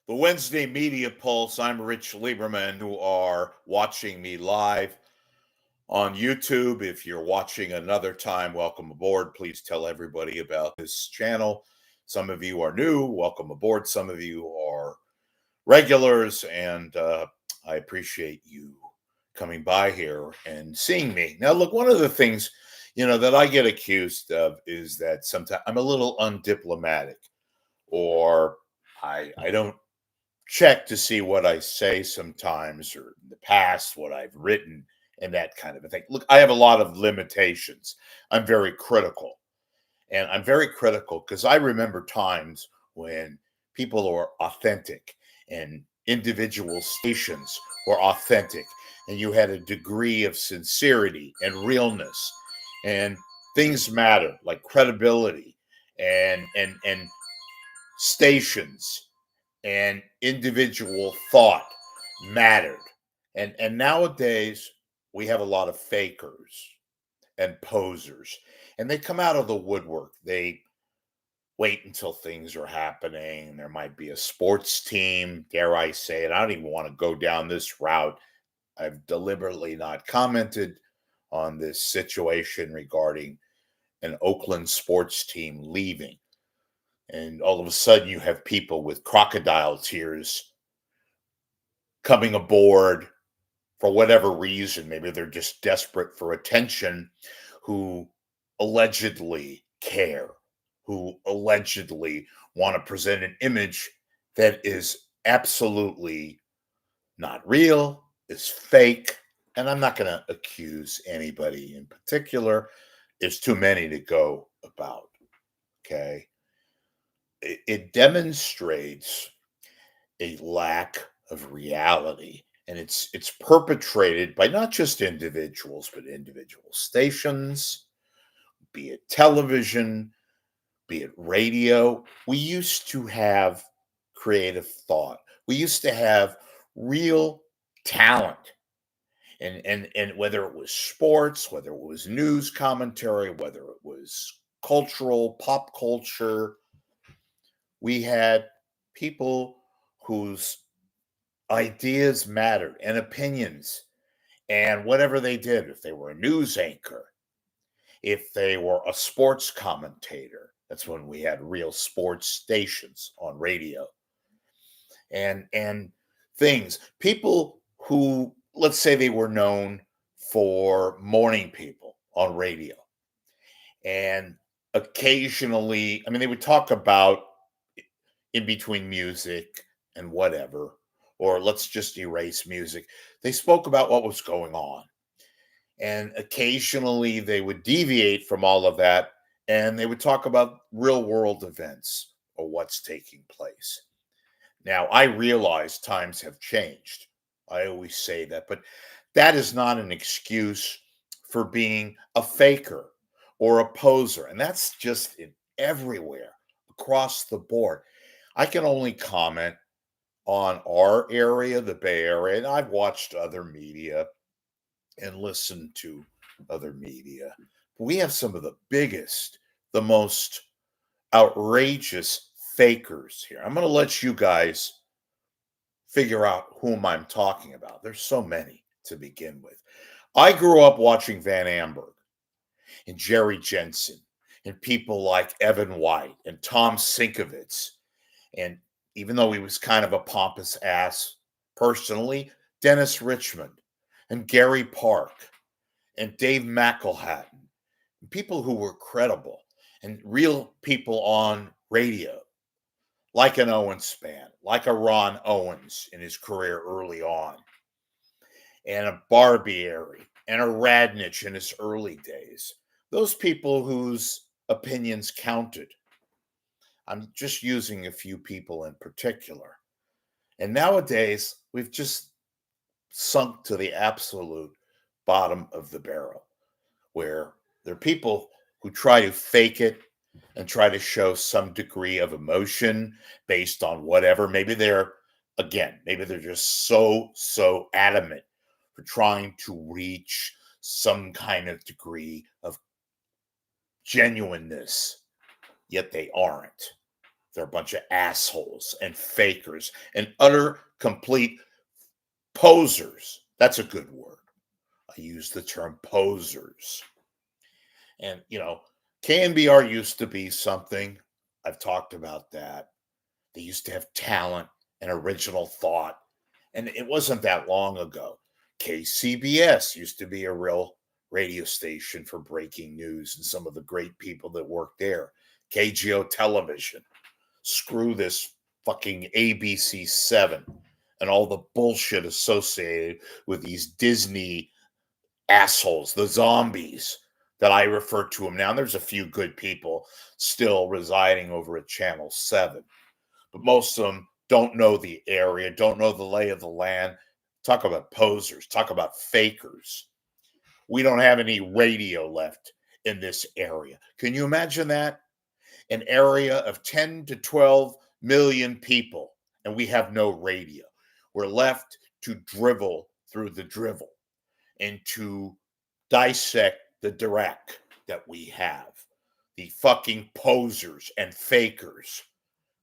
The Wednesday Media Pulse. I'm Rich Lieberman. Who are watching me live on YouTube. If you're watching another time, welcome aboard. Please tell everybody about this channel. Some of you are new. Welcome aboard. Some of you are regulars, and I appreciate you coming by here and seeing me. Now, look, one of the things that I get accused of is that sometimes I'm a little undiplomatic, or I don't check to see what I say sometimes, or in the past, what I've written, and that kind of a thing. Look, I have a lot of limitations. I'm very critical. And I'm very critical because I remember times when people were authentic and individual stations were authentic, and you had a degree of sincerity and realness, and things matter like credibility and stations and individual thought mattered. And nowadays we have a lot of fakers and posers, and they come out of the woodwork. They wait until things are happening. There might be a sports team, dare I say it. I don't even want to go down this route. I've deliberately not commented on this situation regarding an Oakland sports team leaving. And all of a sudden, you have people with crocodile tears coming aboard for whatever reason. Maybe they're just desperate for attention, who allegedly care, who allegedly want to present an image that is absolutely not real, is fake. And I'm not going to accuse anybody in particular. There's too many to go about. Okay. It demonstrates a lack of reality, and it's perpetrated by not just individuals but individual stations, be it television, be it radio. We used to have creative thought. We used to have real talent, and whether it was sports, whether it was news commentary, whether it was cultural pop culture, we had people whose ideas mattered and opinions, and whatever they did, if they were a news anchor, if they were a sports commentator, that's when we had real sports stations on radio, and things, people who, let's say, they were known for morning people on radio, and occasionally, I mean, they would talk about, in between music and whatever, or let's just erase music, they spoke about what was going on. And occasionally they would deviate from all of that, and they would talk about real world events or what's taking place. Now, I realize times have changed. I always say that, but that is not an excuse for being a faker or a poser. And that's just in everywhere across the board. I can only comment on our area, the Bay Area, and I've watched other media and listened to other media. We have some of the biggest, the most outrageous fakers here. I'm going to let you guys figure out whom I'm talking about. There's so many to begin with. I grew up watching Van Amberg and Jerry Jensen and people like Evan White and Tom Sinkovitz. And even though he was kind of a pompous ass personally, Dennis Richmond and Gary Park and Dave McElhatton, people who were credible and real people on radio, like an Owen Spann, like a Ron Owens in his career early on, and a Barbieri and a Radnich in his early days. Those people whose opinions counted. I'm just using a few people in particular. And nowadays, we've just sunk to the absolute bottom of the barrel, where there are people who try to fake it and try to show some degree of emotion based on whatever. Maybe they're just so adamant for trying to reach some kind of degree of genuineness, yet they aren't. They're a bunch of assholes and fakers and utter complete posers. That's a good word. I use the term posers. And, KNBR used to be something. I've talked about that. They used to have talent and original thought. And it wasn't that long ago. KCBS used to be a real radio station for breaking news and some of the great people that worked there. KGO Television. Screw this fucking ABC 7 and all the bullshit associated with these Disney assholes, the zombies that I refer to them now. And there's a few good people still residing over at Channel 7, but most of them don't know the area, don't know the lay of the land. Talk about posers, talk about fakers. We don't have any radio left in this area. Can you imagine that? An area of 10 to 12 million people, and we have no radio. We're left to drivel through the drivel and to dissect the direct that we have. The fucking posers and fakers.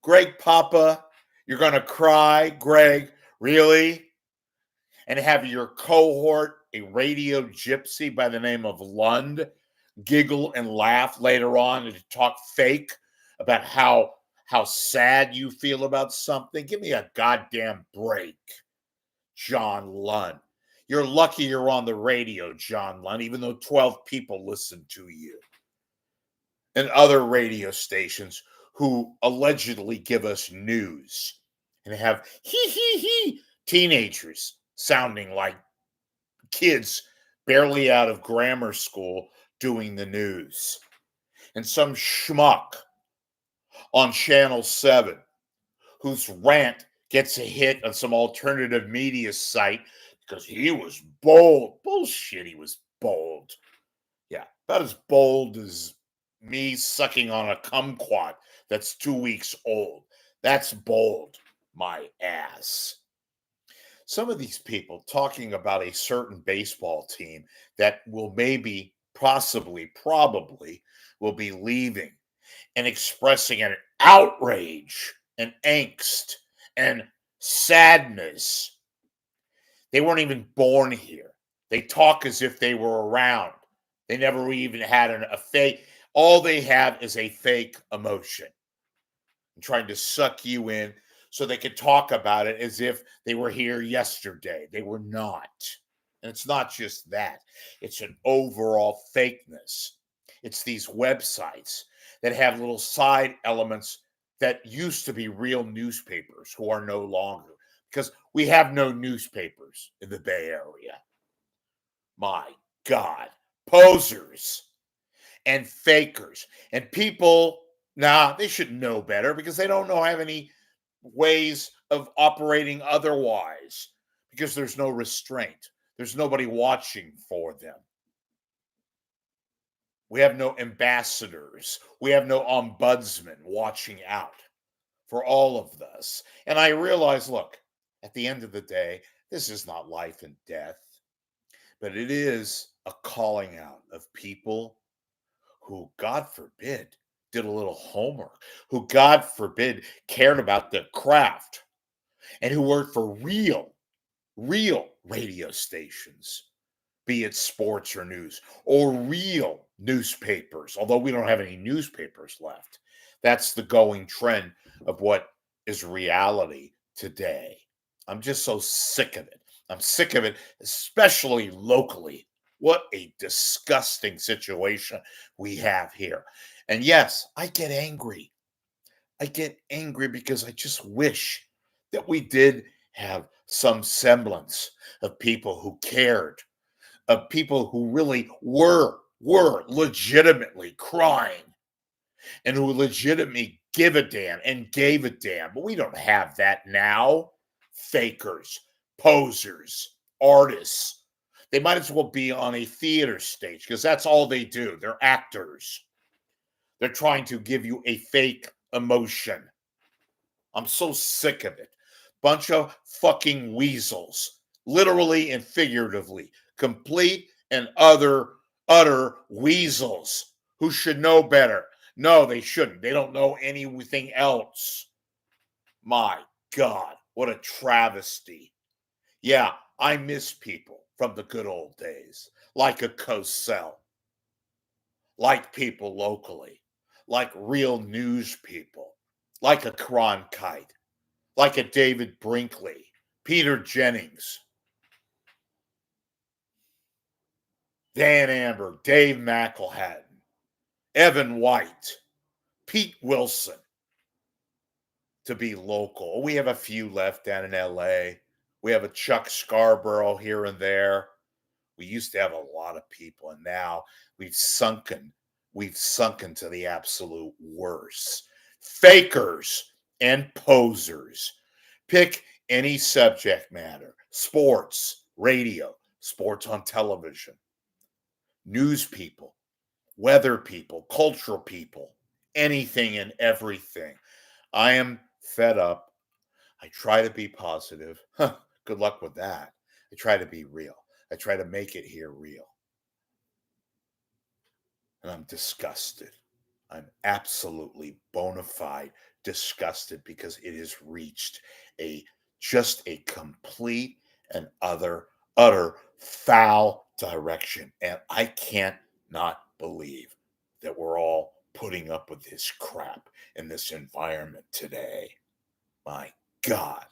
Greg Papa, you're going to cry, Greg? Really? And have your cohort, a radio gypsy by the name of Lund, giggle and laugh later on and talk fake about how sad you feel about something? Give me a goddamn break, John Lund. You're lucky you're on the radio, John Lund, even though 12 people listen to you. And other radio stations who allegedly give us news and have teenagers sounding like kids barely out of grammar school doing the news. And some schmuck on Channel 7 whose rant gets a hit on some alternative media site because he was bold. Bullshit, he was bold. Yeah, about as bold as me sucking on a kumquat that's 2 weeks old. That's bold, my ass. Some of these people talking about a certain baseball team that will maybe, possibly, probably will be leaving and expressing an outrage and angst and sadness. They weren't even born here. They talk as if they were around. They never even had a fake. All they have is a fake emotion and trying to suck you in so they could talk about it as if they were here yesterday. They were not. And it's not just that. It's an overall fakeness. It's these websites that have little side elements that used to be real newspapers who are no longer, because we have no newspapers in the Bay Area. My God. Posers and fakers and people, they should know better because they don't have any ways of operating otherwise because there's no restraint. There's nobody watching for them. We have no ambassadors. We have no ombudsman watching out for all of this. And I realize, look, at the end of the day, this is not life and death, but it is a calling out of people who, God forbid, did a little homework, who, God forbid, cared about the craft, and who worked for real radio stations, be it sports or news, or real newspapers, although we don't have any newspapers left. That's the going trend of what is reality today. I'm just so sick of it. I'm sick of it, especially locally. What a disgusting situation we have here. And yes, I get angry. I get angry because I just wish that we did have some semblance of people who cared, of people who really were legitimately crying and who legitimately give a damn and gave a damn. But we don't have that now. Fakers, posers, artists. They might as well be on a theater stage because that's all they do. They're actors. They're trying to give you a fake emotion. I'm so sick of it. Bunch of fucking weasels, literally and figuratively, complete and utter weasels who should know better. No, they shouldn't. They don't know anything else. My God, what a travesty. Yeah, I miss people from the good old days, like a Cosell, like people locally, like real news people, like a Cronkite, like a David Brinkley, Peter Jennings, Dan Amber, Dave McElhatton, Evan White, Pete Wilson, to be local. We have a few left down in LA. We have a Chuck Scarborough here and there. We used to have a lot of people, and now we've sunken. We've sunken to the absolute worst. Fakers and posers. Pick any subject matter: sports, radio, sports on television, news people, weather people, cultural people, anything and everything. I am fed up. I try to be positive. Huh, good luck with that. I try to be real. I try to make it here real. And I'm disgusted. I'm absolutely bona fide disgusted because it has reached a just a complete and utter foul direction. And I can't not believe that we're all putting up with this crap in this environment today. My God.